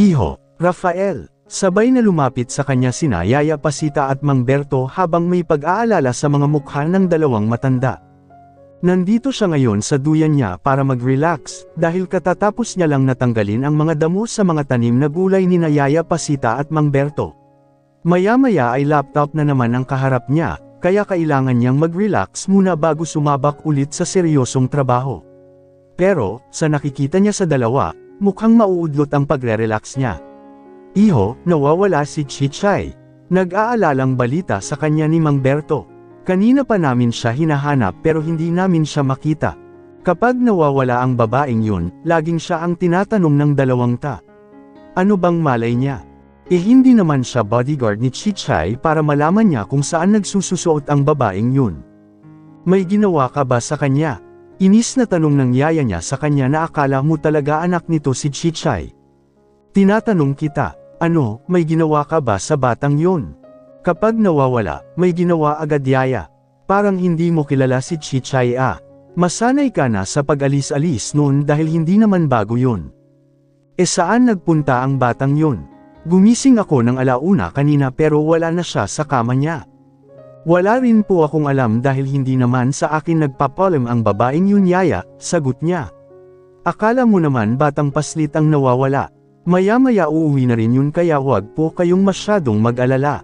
Iho, Rafael. Sabay na lumapit sa kanya sina Yaya Pasita at Mang Berto habang may pag-aalala sa mga mukha ng dalawang matanda. Nandito siya ngayon sa duyan niya para mag-relax, dahil katatapos niya lang natanggalin ang mga damo sa mga tanim na gulay ni Yaya Pasita at Mang Berto. Maya-maya ay laptop na naman ang kaharap niya, kaya kailangan niyang mag-relax muna bago sumabak ulit sa seryosong trabaho. Pero, sa nakikita niya sa dalawa, mukhang mauudlot ang pagre-relax niya. Iho, nawawala si Chichay. Nag-aalalang balita sa kanya ni Mang Berto. Kanina pa namin siya hinahanap pero hindi namin siya makita. Kapag nawawala ang babaeng yun, laging siya ang tinatanong ng dalawang ta. Ano bang malay niya? Hindi naman siya bodyguard ni Chichay para malaman niya kung saan nagsususuot ang babaeng yun. May ginawa ka ba sa kanya? Inis na tanong ng yaya niya sa kanya na akala mo talaga anak nito si Chichay. Tinatanong kita, ano, may ginawa ka ba sa batang yun? Kapag nawawala, may ginawa agad yaya. Parang hindi mo kilala si Chichay ah. Masanay ka na sa pag-alis-alis noon dahil hindi naman bago yun. Saan nagpunta ang batang yun? Gumising ako ng alauna kanina pero wala na siya sa kama niya. Wala rin po akong alam dahil hindi naman sa akin nagpapalam ang babaeng yun yaya, sagot niya. Akala mo naman batang paslit ang nawawala. Maya-maya uuwi na rin yun kaya wag po kayong masyadong mag-alala.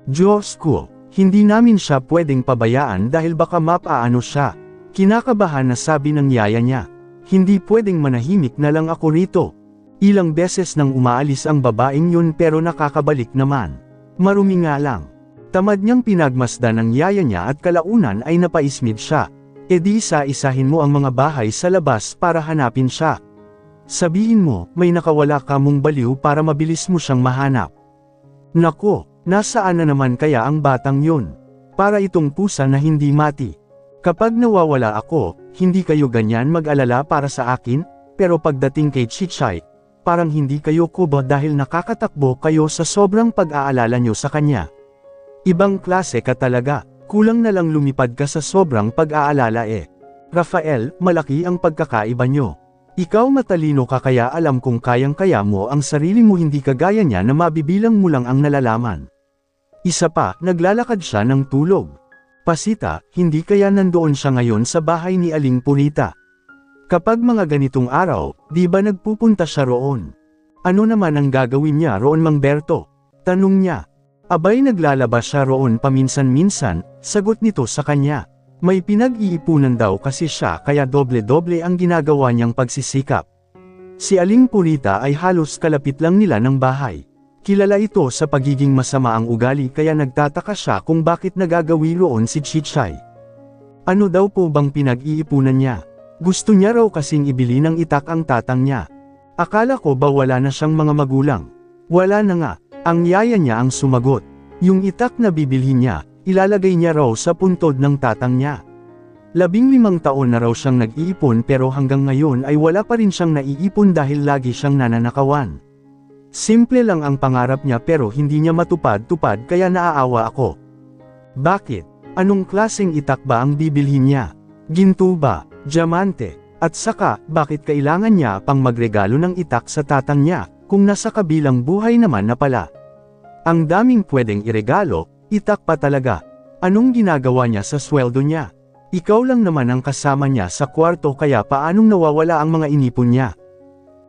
Diyos ko, hindi namin siya pwedeng pabayaan dahil baka mapaano siya. Kinakabahan na sabi ng yaya niya. Hindi pwedeng manahimik na lang ako rito. Ilang beses nang umaalis ang babaeng yun pero nakakabalik naman. Marumi nga lang. Tamad niyang pinagmasdan ng yaya niya at kalaunan ay napaismid siya. Edi isa-isahin mo ang mga bahay sa labas para hanapin siya. Sabihin mo, may nakawala ka mong baliw para mabilis mo siyang mahanap. Nako, nasaan na naman kaya ang batang yun? Para itong pusa na hindi mati. Kapag nawawala ako, hindi kayo ganyan mag-alala para sa akin, pero pagdating kay Chichay, parang hindi kayo kubo dahil nakakatakbo kayo sa sobrang pag-aalala nyo sa kanya. Ibang klase ka talaga, kulang na lang lumipad ka sa sobrang pag-aalala eh. Rafael, malaki ang pagkakaiba nyo. Ikaw matalino ka kaya alam kung kayang-kaya mo ang sarili mo hindi kagaya niya na mabibilang mo lang ang nalalaman. Isa pa, naglalakad siya ng tulog. Pasita, hindi kaya nandoon siya ngayon sa bahay ni Aling Purita. Kapag mga ganitong araw, di ba nagpupunta siya roon? Ano naman ang gagawin niya roon Mang Berto? Tanong niya. Abay naglalabas siya roon paminsan-minsan, sagot nito sa kanya. May pinag-iipunan daw kasi siya kaya doble-doble ang ginagawa niyang pagsisikap. Si Aling Purita ay halos kalapit lang nila ng bahay. Kilala ito sa pagiging masama ang ugali kaya nagtataka siya kung bakit nagagawi roon si Chichay. Ano daw po bang pinag-iipunan niya? Gusto niya raw kasing ibili ng itak ang tatang niya. Akala ko ba wala na siyang mga magulang? Wala na nga, ang yaya niya ang sumagot. Yung itak na bibilhin niya, ilalagay niya raw sa puntod ng tatang niya. 15 taon na raw siyang nag-iipon pero hanggang ngayon ay wala pa rin siyang naiipon dahil lagi siyang nananakawan. Simple lang ang pangarap niya pero hindi niya matupad-tupad kaya naaawa ako. Bakit? Anong klaseng itak ba ang bibilhin niya? Ginto ba? Diamante? At saka, bakit kailangan niya pang magregalo ng itak sa tatang niya, kung nasa kabilang buhay naman na pala? Ang daming pwedeng iregalo, itak pa talaga. Anong ginagawa niya sa sweldo niya? Ikaw lang naman ang kasama niya sa kwarto kaya paanong nawawala ang mga inipon niya?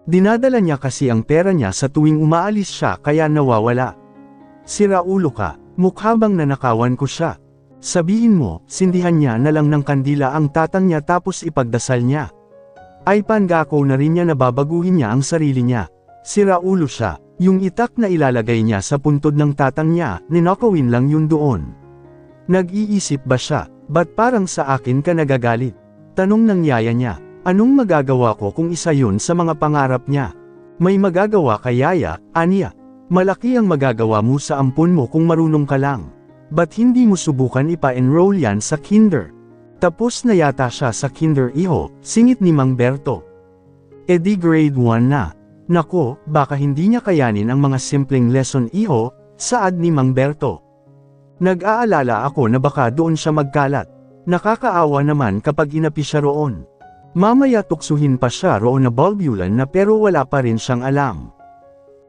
Dinadala niya kasi ang pera niya sa tuwing umaalis siya kaya nawawala. Sira ulo ka, mukha bang nanakawan ko siya? Sabihin mo, sindihan niya na lang ng kandila ang tatang niya tapos ipagdasal niya. Ay pangako na rin niya na babaguhin niya ang sarili niya. Sira ulo siya, yung itak na ilalagay niya sa puntod ng tatang niya, ninakawin lang yun doon. Nag-iisip ba siya, ba't parang sa akin ka nagagalit? Tanong ng yaya niya, anong magagawa ko kung isa yun sa mga pangarap niya? May magagawa ka yaya, aniya. Malaki ang magagawa mo sa ampon mo kung marunong ka lang. Ba't hindi mo subukan ipa-enroll yan sa kinder? Tapos na yata siya sa kinder iho, singit ni Mang Berto. Edi grade 1 na. Nako, baka hindi niya kayanin ang mga simpleng lesson iho, saad ni Mang Berto. Nag-aalala ako na baka doon siya magkalat. Nakakaawa naman kapag inapi siya roon. Mamaya tuksuhin pa siya roon na balbulan na pero wala pa rin siyang alam.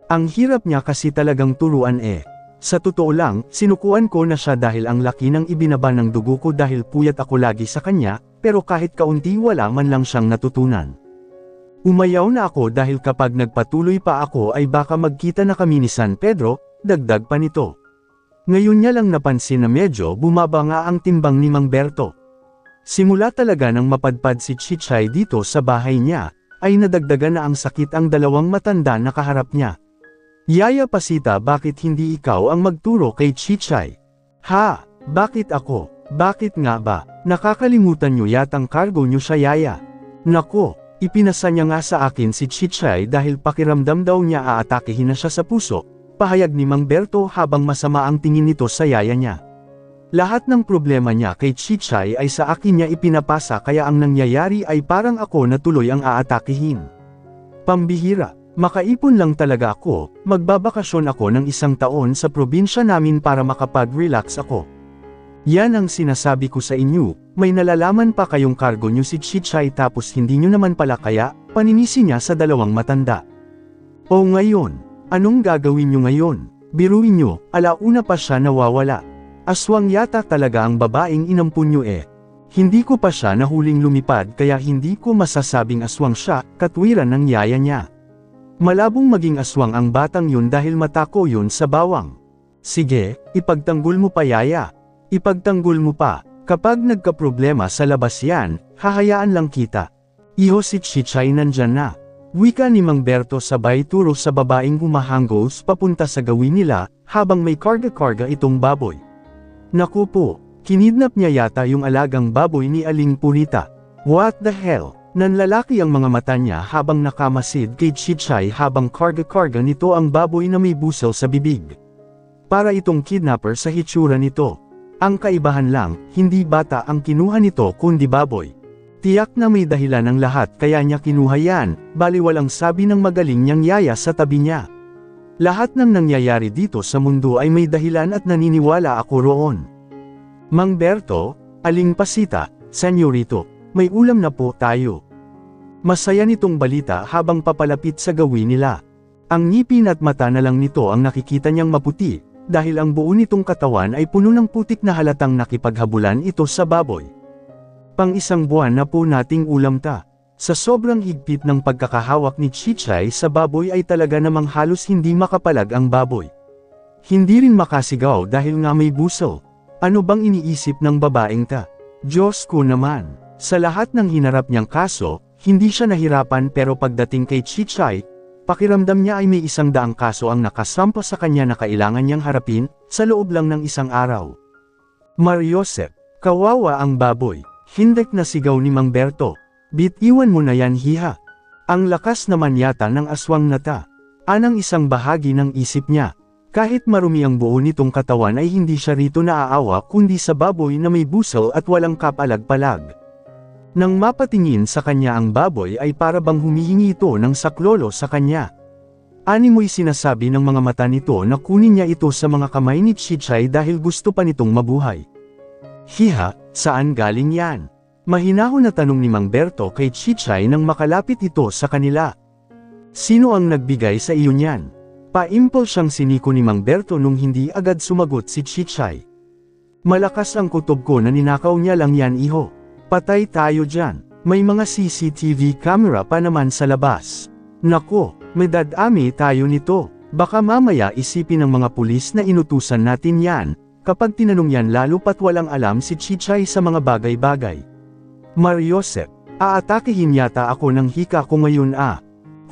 Ang hirap niya kasi talagang turuan eh. Sa totoo lang, sinukuan ko na siya dahil ang laki ng ibinaba ng dugo ko dahil puyat ako lagi sa kanya, pero kahit kaunti wala man lang siyang natutunan. Umayaw na ako dahil kapag nagpatuloy pa ako ay baka magkita na kami ni San Pedro, dagdag pa nito. Ngayon niya lang napansin na medyo bumaba nga ang timbang ni Mang Berto. Simula talaga nang mapadpad si Chichay dito sa bahay niya, ay nadagdagan na ang sakit ang dalawang matanda na kaharap niya. Yaya Pasita, bakit hindi ikaw ang magturo kay Chichay? Ha? Bakit ako? Bakit nga ba? Nakakalimutan niyo yatang cargo niyo sa yaya. Nako, ipinasa niya nga sa akin si Chichay dahil pakiramdam daw niya aatakihin na siya sa puso, pahayag ni Mang Berto habang masama ang tingin nito sa yaya niya. Lahat ng problema niya kay Chichay ay sa akin niya ipinapasa kaya ang nangyayari ay parang ako na tuloy ang aatakihin. Pambihira. Makaipon lang talaga ako, magbabakasyon ako ng 1 taon sa probinsya namin para makapag-relax ako. Yan ang sinasabi ko sa inyo, may nalalaman pa kayong cargo nyo si Chichay tapos hindi nyo naman pala kaya, paninisi niya sa dalawang matanda. O ngayon, anong gagawin nyo ngayon? Biruin nyo, alauna pa siya nawawala. Aswang yata talaga ang babaeng inampun nyo eh. Hindi ko pa siya nahuling lumipad kaya hindi ko masasabing aswang siya, katwiran ng yaya niya. Malabong maging aswang ang batang yun dahil matako yun sa bawang. Sige, ipagtanggol mo pa yaya. Ipagtanggol mo pa, kapag nagkaproblema sa labas yan, hahayaan lang kita. Iho si Chichay nandyan na. Wika ni Mang Berto sabay turo sa babaeng humahanggos papunta sa gawin nila, habang may karga-karga itong baboy. Naku po, kinidnap niya yata yung alagang baboy ni Aling Purita. What the hell? Nanlalaki ang mga mata niya habang nakamasid kay Chichay habang karga-karga nito ang baboy na may busel sa bibig. Para itong kidnapper sa hitsura nito. Ang kaibahan lang, hindi bata ang kinuha nito kundi baboy. Tiyak na may dahilan ng lahat kaya niya kinuha yan, bali walang sabi ng magaling niyang yaya sa tabi niya. Lahat ng nangyayari dito sa mundo ay may dahilan at naniniwala ako roon. Mang Berto, Aling Pasita, Senyorito, may ulam na po tayo. Masaya nitong balita habang papalapit sa gawin nila. Ang ngipin at mata na lang nito ang nakikita niyang maputi, dahil ang buo nitong katawan ay puno ng putik na halatang nakipaghabulan ito sa baboy. Pang-1 buwan na po nating ulam ta. Sa sobrang higpit ng pagkakahawak ni Chichay sa baboy ay talaga namang halos hindi makapalag ang baboy. Hindi rin makasigaw dahil nga may busel. Ano bang iniisip ng babaeng ta? Diyos ko naman. Sa lahat ng hinarap niyang kaso, hindi siya nahirapan pero pagdating kay Chichay, pakiramdam niya ay may 100 kaso ang nakasampa sa kanya na kailangan niyang harapin, sa loob lang ng 1 araw. Mariosep, kawawa ang baboy, hindek na sigaw ni Mang Berto. Bitiwan mo na yan hiha. Ang lakas naman yata ng aswang na ta. Anang isang bahagi ng isip niya. Kahit marumi ang buo nitong katawan ay hindi siya rito naaawa kundi sa baboy na may busel at walang kapalag-palag. Nang mapatingin sa kanya ang baboy ay para bang humihingi ito ng saklolo sa kanya. Animoy sinasabi ng mga mata nito na kunin niya ito sa mga kamay ni Chichay dahil gusto pa nitong mabuhay. Hiha, saan galing yan? Mahinahon na tanong ni Mang Berto kay Chichay nang makalapit ito sa kanila. Sino ang nagbigay sa iyo niyan? Paimpol siyang siniko ni Mang Berto nung hindi agad sumagot si Chichay. Malakas ang kutob ko na ninakaw niya lang yan iho. Patay tayo dyan, may mga CCTV camera pa naman sa labas. Nako, may dadami tayo nito, baka mamaya isipin ng mga pulis na inutusan natin yan, kapag tinanong yan lalo pat walang alam si Chichay sa mga bagay-bagay. Mariosep, aatakihin yata ako ng hika ko ngayon ah.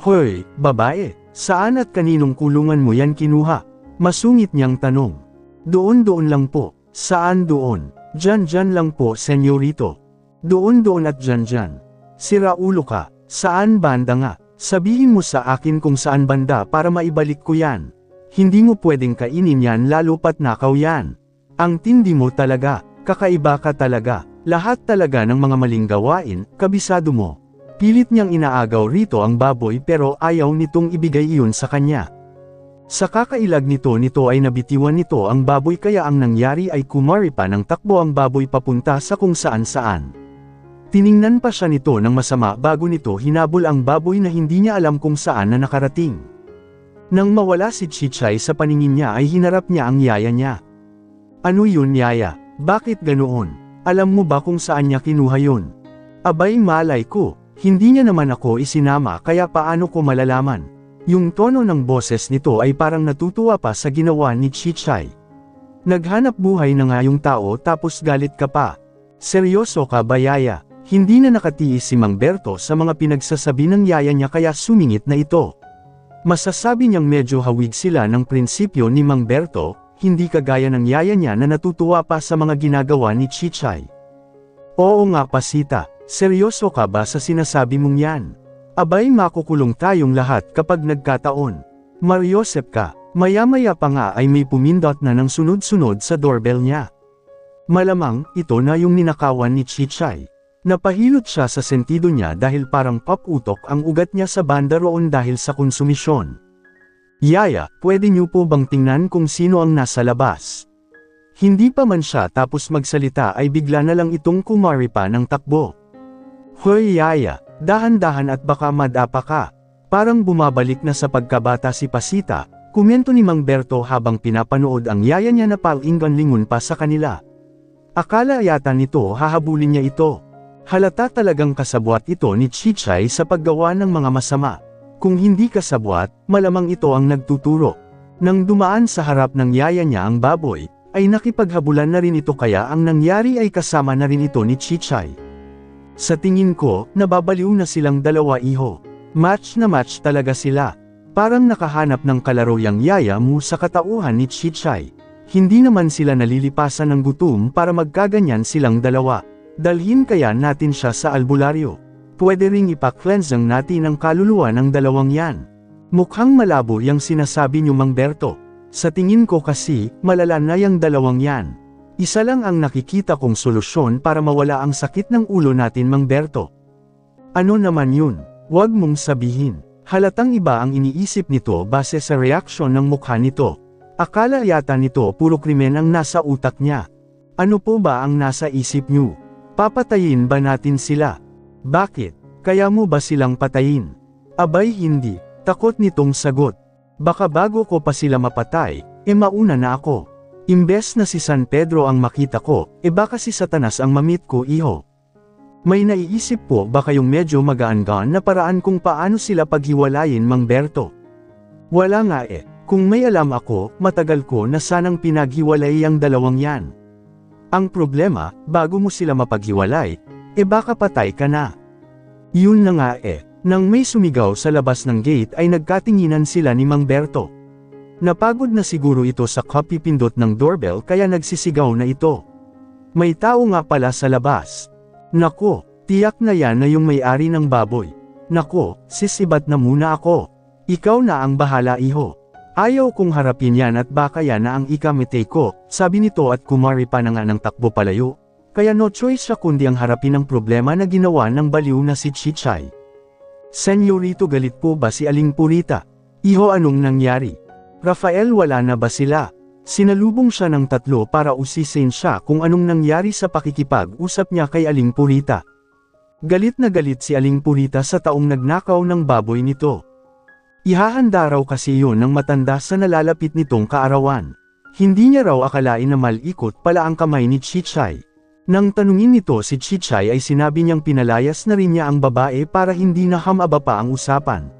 Hoy, babae, saan at kaninong kulungan mo yan kinuha? Masungit niyang tanong. Doon lang po, saan doon? Dyan lang po senyorito. Doon at dyan. Sira ulo ka, saan banda nga? Sabihin mo sa akin kung saan banda para maibalik ko yan. Hindi mo pwedeng kainin yan lalo pat nakaw yan. Ang tindi mo talaga, kakaiba ka talaga, lahat talaga ng mga maling gawain, kabisado mo. Pilit niyang inaagaw rito ang baboy pero ayaw nitong ibigay iyon sa kanya. Sa kakailag nito ay nabitiwan nito ang baboy kaya ang nangyari ay kumari pa ng takbo ang baboy papunta sa kung saan-saan. Tiningnan pa siya nito ng masama bago nito hinabol ang baboy na hindi niya alam kung saan na nakarating. Nang mawala si Chichay sa paningin niya ay hinarap niya ang yaya niya. Ano yun yaya? Bakit ganoon? Alam mo ba kung saan niya kinuha yun? Abay malay ko, hindi niya naman ako isinama kaya paano ko malalaman? Yung tono ng boses nito ay parang natutuwa pa sa ginawa ni Chichay. Naghanap buhay na nga yung tao tapos galit ka pa. Seryoso ka ba yaya? Hindi na nakatiis si Mang Berto sa mga pinagsasabi ng yaya niya kaya sumingit na ito. Masasabi niyang medyo hawig sila ng prinsipyo ni Mang Berto, hindi kagaya ng yaya niya na natutuwa pa sa mga ginagawa ni Chichay. Oo nga Pasita, seryoso ka ba sa sinasabi mong yan? Abay makukulong tayong lahat kapag nagkataon. Mariosep ka, maya-maya pa nga ay may pumindot na ng sunod-sunod sa doorbell niya. Malamang, ito na yung ninakawan ni Chichay. Napahilot siya sa sentido niya dahil parang paputok ang ugat niya sa banda roon dahil sa konsumisyon. Yaya, pwede niyo po bang tingnan kung sino ang nasa labas? Hindi pa man siya tapos magsalita ay bigla na lang itong kumari pa ng takbo. Hoy yaya, dahan-dahan at baka madapa ka. Parang bumabalik na sa pagkabata si Pasita, komento ni Mang Berto habang pinapanood ang yaya niya na palinggan lingon pa sa kanila. Akala yata nito hahabulin niya ito. Halata talagang kasabwat ito ni Chichay sa paggawa ng mga masama. Kung hindi kasabwat, malamang ito ang nagtuturo. Nang dumaan sa harap ng yaya niya ang baboy, ay nakipaghabulan na rin ito kaya ang nangyari ay kasama na rin ito ni Chichay. Sa tingin ko, nababaliw na silang dalawa iho. Match na match talaga sila. Parang nakahanap ng kalaro yang yaya mo sa katauhan ni Chichay. Hindi naman sila nalilipasan ng gutom para magkaganyan silang dalawa. Dalhin kaya natin siya sa albularyo. Pwede ring ipa-cleansang natin ang kaluluwa ng dalawang yan. Mukhang malabo yung sinasabi niyo Mang Berto. Sa tingin ko kasi, malala na yung dalawang yan. Isa lang ang nakikita kong solusyon para mawala ang sakit ng ulo natin Mang Berto. Ano naman yun? Huwag mong sabihin. Halatang iba ang iniisip nito base sa reaksyon ng mukha nito. Akala yata nito puro krimen ang nasa utak niya. Ano po ba ang nasa isip niyo? Papatayin ba natin sila? Bakit? Kaya mo ba silang patayin? Abay hindi, takot nitong sagot. Baka bago ko pa sila mapatay, mauna na ako. Imbes na si San Pedro ang makita ko, baka si Satanas ang mamit ko iho. May naiisip po ba kayong medyo magaan-gaan na paraan kung paano sila paghiwalayin Mang Berto? Wala nga kung may alam ako, matagal ko na sanang pinaghiwalay ang dalawang yan. Ang problema, bago mo sila mapaghiwalay, baka patay ka na. Yun na nga nang may sumigaw sa labas ng gate ay nagkatinginan sila ni Mang Berto. Napagod na siguro ito sa kapipindot ng doorbell kaya nagsisigaw na ito. May tao nga pala sa labas. Nako, tiyak na yan na yung may-ari ng baboy. Nako, sisibat na muna ako. Ikaw na ang bahala iho. Ayaw kong harapin yan at baka yan na ang ikamite ko, sabi nito at kumari pa na nga ng takbo palayo. Kaya no choice siya kundi ang harapin ang problema na ginawa ng baliw na si Chichay. Senyorito galit po ba si Aling Purita? Iho anong nangyari? Rafael wala na ba sila? Sinalubong siya ng tatlo para usisin siya kung anong nangyari sa pakikipag-usap niya kay Aling Purita. Galit na galit si Aling Purita sa taong nagnakaw ng baboy nito. Ihahanda raw kasi yun ng matanda sa nalalapit nitong kaarawan. Hindi niya raw akalain na malikot pala ang kamay ni Chichay. Nang tanungin nito si Chichay ay sinabi niyang pinalayas na rin niya ang babae para hindi na hamaba pa ang usapan.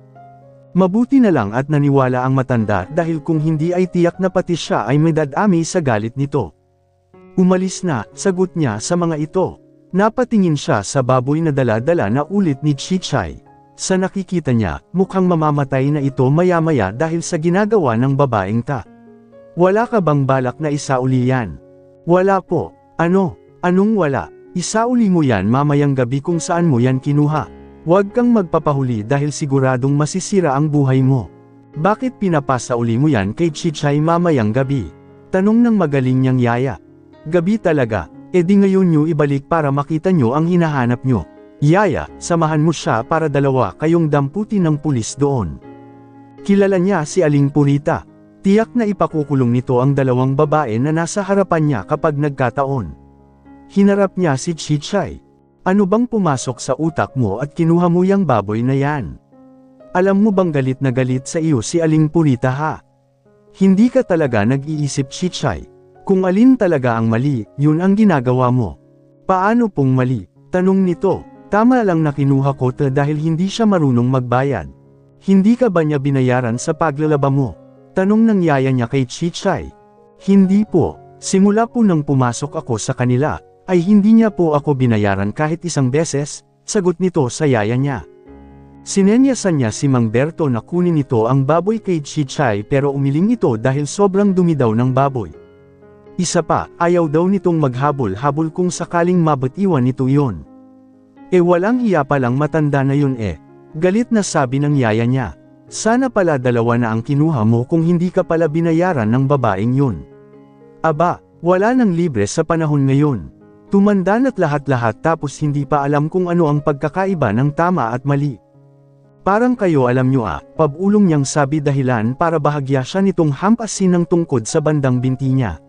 Mabuti na lang at naniwala ang matanda dahil kung hindi ay tiyak na pati siya ay may dadami sa galit nito. Umalis na, sagot niya sa mga ito. Napatingin siya sa baboy na dala-dala na ulit ni Chichay. Sa nakikita niya, mukhang mamamatay na ito maya-maya dahil sa ginagawa ng babaeng ta. Wala ka bang balak na isauli yan? Wala po. Ano? Anong wala? Isauli mo yan mamayang gabi kung saan mo yan kinuha. Huwag kang magpapahuli dahil siguradong masisira ang buhay mo. Bakit pinapasauli mo yan kay Chichay mamayang gabi? Tanong ng magaling niyang yaya. Gabi talaga, di ngayon nyo ibalik para makita nyo ang hinahanap nyo. Yaya, samahan mo siya para dalawa kayong damputin ng pulis doon. Kilala niya si Aling Purita. Tiyak na ipakukulong nito ang dalawang babae na nasa harapan niya kapag nagkataon. Hinarap niya si Chichay. Ano bang pumasok sa utak mo at kinuha mo yang baboy na yan? Alam mo bang galit na galit sa iyo si Aling Purita ha? Hindi ka talaga nag-iisip, Chichay. Kung alin talaga ang mali, yun ang ginagawa mo. Paano pong mali? Tanong nito. Tama lang na kinuha ko dahil hindi siya marunong magbayad. Hindi ka ba niya binayaran sa paglalaba mo? Tanong ng yaya niya kay Chichay. Hindi po. Simula po nang pumasok ako sa kanila, ay hindi niya po ako binayaran kahit isang beses, sagot nito sa yaya niya. Sinenyasan niya si Mang Berto na kunin nito ang baboy kay Chichay pero umiling ito dahil sobrang dumi daw ng baboy. Isa pa, ayaw daw nitong maghabol-habol kung sakaling mabatiwan nito yon. Walang hiya palang matanda na yun Galit na sabi ng yaya niya. Sana pala dalawa na ang kinuha mo kung hindi ka pala binayaran ng babaeng yun. Aba, wala nang libre sa panahon ngayon. Tumanda na't lahat-lahat tapos hindi pa alam kung ano ang pagkakaiba ng tama at mali. Parang kayo alam nyo pabulong niyang sabi dahilan para bahagya siya nitong hampasin ng tungkod sa bandang binti niya.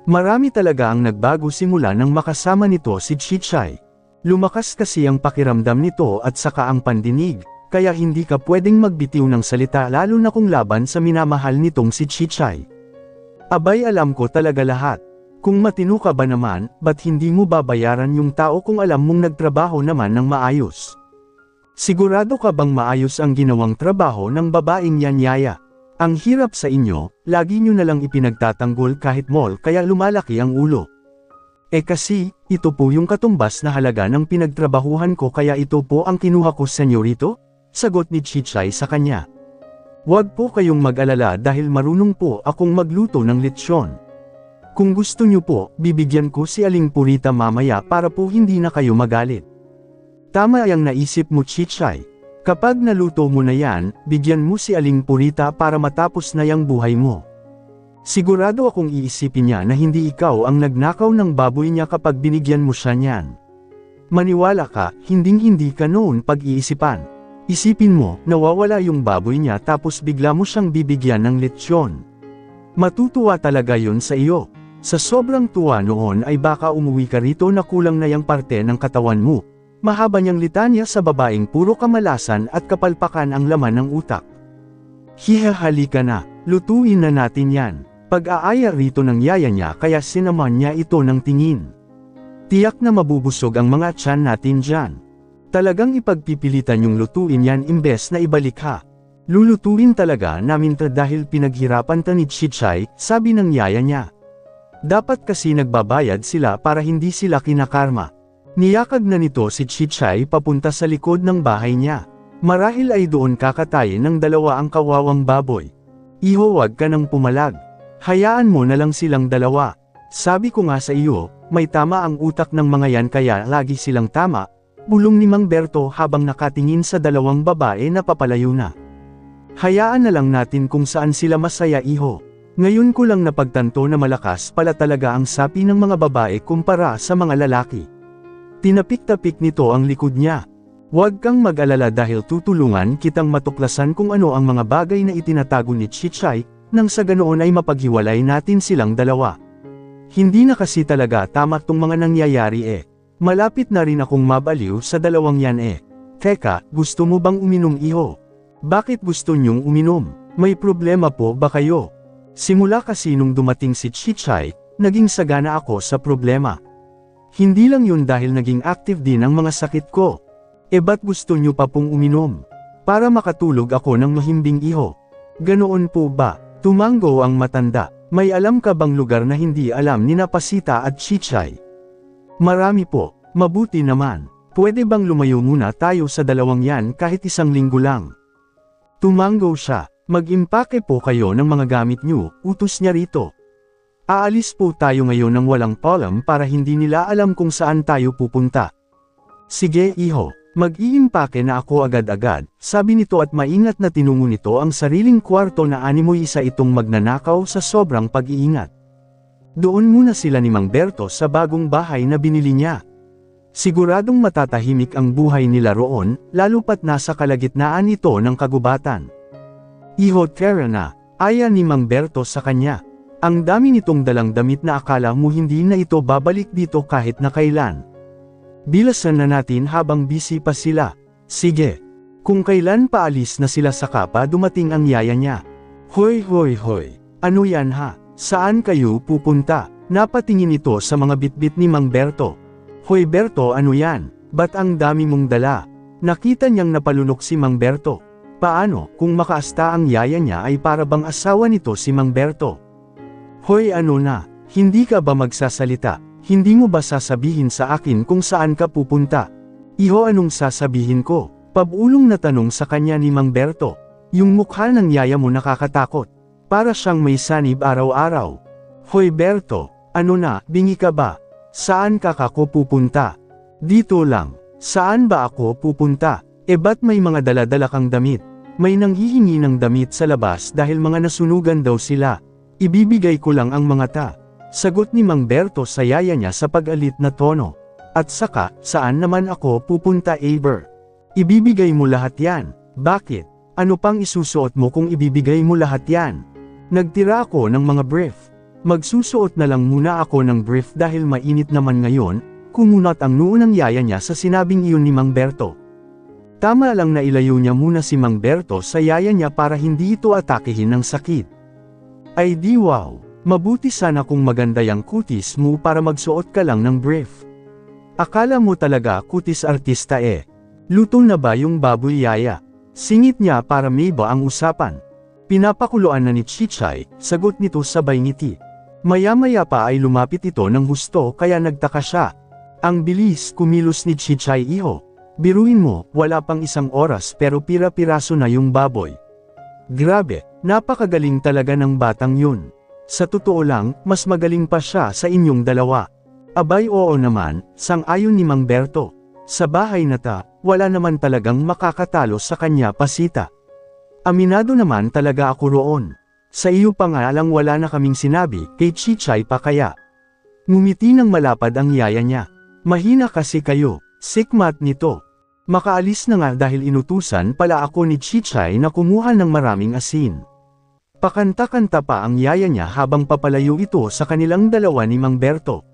Marami talaga ang nagbago simula nang makasama nito si Chichay. Lumakas kasi ang pakiramdam nito at saka ang pandinig, kaya hindi ka pwedeng magbitiw ng salita lalo na kung laban sa minamahal nitong si Chichay. Abay alam ko talaga lahat. Kung matino ka ba naman, ba't hindi mo babayaran yung tao kung alam mong nagtrabaho naman ng maayos? Sigurado ka bang maayos ang ginawang trabaho ng babaeng yan, yaya? Ang hirap sa inyo, lagi nyo nalang ipinagtatanggol kahit mall kaya lumalaki ang ulo. Kasi, ito po yung katumbas na halaga ng pinagtrabahuhan ko kaya ito po ang kinuha ko, senyorito? Sagot ni Chichay sa kanya. Huwag po kayong mag-alala dahil marunong po akong magluto ng lechon. Kung gusto nyo po, bibigyan ko si Aling Purita mamaya para po hindi na kayo magalit. Tama ang naisip mo, Chichay. Kapag naluto mo na yan, bigyan mo si Aling Purita para matapos na yang buhay mo. Sigurado akong iisipin niya na hindi ikaw ang nagnakaw ng baboy niya kapag binigyan mo siya niyan. Maniwala ka, hinding-hindi ka noon pag-iisipan. Isipin mo, nawawala yung baboy niya tapos bigla mo siyang bibigyan ng lechon. Matutuwa talaga yun sa iyo. Sa sobrang tuwa noon ay baka umuwi ka rito na kulang na yang parte ng katawan mo. Mahaba niyang litanya sa babaeng puro kamalasan at kapalpakan ang laman ng utak. Halika na, lutuin na natin yan. Pag-aaya rito ng yaya niya kaya sinaman niya ito ng tingin. Tiyak na mabubusog ang mga tiyan natin dyan. Talagang ipagpipilitan yung lutuin yan imbes na ibalik ha. Lulutuin talaga namin dahil pinaghirapan ni Chichay, sabi ng yaya niya. Dapat kasi nagbabayad sila para hindi sila kinakarma. Niyakag na nito si Chichay papunta sa likod ng bahay niya. Marahil ay doon kakatayin ng dalawa ang kawawang baboy. Iho, wag ka nang pumalag. Hayaan mo na lang silang dalawa. Sabi ko nga sa iyo, may tama ang utak ng mga yan kaya lagi silang tama, bulong ni Mang Berto habang nakatingin sa dalawang babae na papalayo na. Hayaan na lang natin kung saan sila masaya, iho. Ngayon ko lang napagtanto na malakas pala talaga ang sapi ng mga babae kumpara sa mga lalaki. Tinapik-tapik nito ang likod niya. Huwag kang mag-alala dahil tutulungan kitang matuklasan kung ano ang mga bagay na itinatago ni Chichay, nang sa ganoon ay mapaghiwalay natin silang dalawa. Hindi na kasi talaga tama tong mga nangyayari Malapit na rin akong mabaliw sa dalawang yan Teka, gusto mo bang uminom, iho? Bakit gusto niyong uminom? May problema po ba kayo? Simula kasi nung dumating si Chichay, naging sagana ako sa problema. Hindi lang yun dahil naging active din ang mga sakit ko. Ba't gusto nyo pa pong uminom? Para makatulog ako ng mahimbing, iho. Ganoon po ba? Tumango ang matanda. May alam ka bang lugar na hindi alam ni Napasita at Chichay? Marami po. Mabuti naman. Pwede bang lumayo muna tayo sa dalawang yan kahit isang linggo lang? Tumango siya. Mag-impake po kayo ng mga gamit nyo, utos niya rito. Aalis po tayo ngayon ng walang palam para hindi nila alam kung saan tayo pupunta. Sige, iho, mag-iimpake na ako agad-agad, sabi nito at maingat na tinungo nito ang sariling kwarto na animoy isa itong magnanakaw sa sobrang pag-iingat. Doon muna sila ni Mang Berto sa bagong bahay na binili niya. Siguradong matatahimik ang buhay nila roon, lalo pat nasa kalagitnaan ito ng kagubatan. Iho, tara na, aya ni Mang Berto sa kanya. Ang dami nitong dalang damit na akala mo hindi na ito babalik dito kahit na kailan. Bilasan na natin habang busy pa sila. Sige. Kung kailan paalis na sila sa kapa dumating ang yaya niya. Hoy hoy hoy, ano yan ha? Saan kayo pupunta? Napatingin ito sa mga bitbit ni Mang Berto. Hoy Berto, ano yan? Ba't ang dami mong dala? Nakita niyang napalunok si Mang Berto. Paano, kung makaasta ang yaya niya ay para bang asawa nito si Mang Berto? Hoy ano na, hindi ka ba magsasalita? Hindi mo ba sasabihin sa akin kung saan ka pupunta? Iho, anong sasabihin ko? Pabulong na tanong sa kanya ni Mang Berto. Yung mukha ng yaya mo nakakatakot. Para siyang may sanib araw-araw. Hoy Berto, ano na, bingi ka ba? Saan ka kako pupunta? Dito lang. Saan ba ako pupunta? Ba't may mga dala-dala kang damit? May nanghihingi ng damit sa labas dahil mga nasunugan daw sila. Ibibigay ko lang ang mga ta. Sagot ni Mang Berto sa yaya niya sa pag-alit na tono. At saka, saan naman ako pupunta Aber? Ibibigay mo lahat yan. Bakit? Ano pang isusuot mo kung ibibigay mo lahat yan? Nagtira ako ng mga brief. Magsusuot na lang muna ako ng brief dahil mainit naman ngayon, kumunat ang noo ng yaya niya sa sinabing iyon ni Mang Berto. Tama lang na ilayo niya muna si Mang Berto sa yaya niya para hindi ito atakehin ng sakit. Ay di wow, mabuti sana kung maganda yung kutis mo para magsuot ka lang ng brief. Akala mo talaga kutis artista Luto na ba yung baboy yaya? Singit niya para may ba ang usapan. Pinapakuluan na ni Chichay, sagot nito sabay ngiti. Maya-maya pa ay lumapit ito ng husto kaya nagtaka siya. Ang bilis kumilos ni Chichay iho. Biruin mo, wala pang isang oras pero pira-piraso na yung baboy. Grabe, napakagaling talaga ng batang yun. Sa totoo lang, mas magaling pa siya sa inyong dalawa. Abay oo naman, sang-ayon ni Mang Berto. Sa bahay na ta, wala naman talagang makakatalo sa kanya pasita. Aminado naman talaga ako roon. Sa iyo pa nga lang wala na kaming sinabi, kay Chichay pa kaya. Ngumiti ng malapad ang yaya niya. Mahina kasi kayo, sikmat nito. Makaalis na nga dahil inutusan pala ako ni Chichay na kumuha ng maraming asin. Pakanta-kanta pa ang yaya niya habang papalayo ito sa kanilang dalawa ni Mang Berto.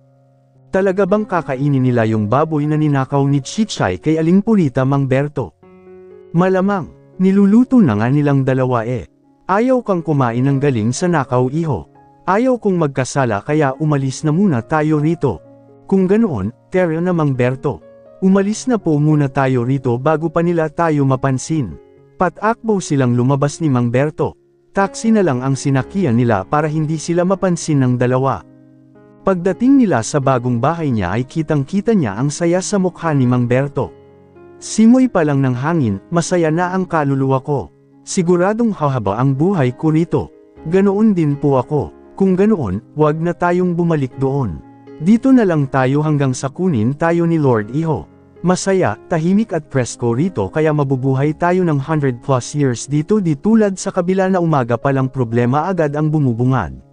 Talaga bang kakainin nila yung baboy na ninakaw ni Chichay kay Aling Purita Mang Berto? Malamang, niluluto na nga nilang dalawa Ayaw kang kumain ng galing sa nakaw iho. Ayaw kong magkasala kaya umalis na muna tayo rito. Kung ganoon, Teryo na Mang Berto. Umalis na po muna tayo rito bago pa nila tayo mapansin. Patakbo silang lumabas ni Mang Berto. Taxi na lang ang sinakyan nila para hindi sila mapansin ng dalawa. Pagdating nila sa bagong bahay niya ay kitang-kita niya ang saya sa mukha ni Mang Berto. Simoy pa lang ng hangin, masaya na ang kaluluwa ko. Siguradong hahaba ang buhay ko rito. Ganoon din po ako. Kung ganoon, wag na tayong bumalik doon. Dito na lang tayo hanggang sa kunin tayo ni Lord Iho. Masaya, tahimik at presko rito kaya mabubuhay tayo ng 100+ years dito di tulad sa kabila na umaga palang problema agad ang bumubungad.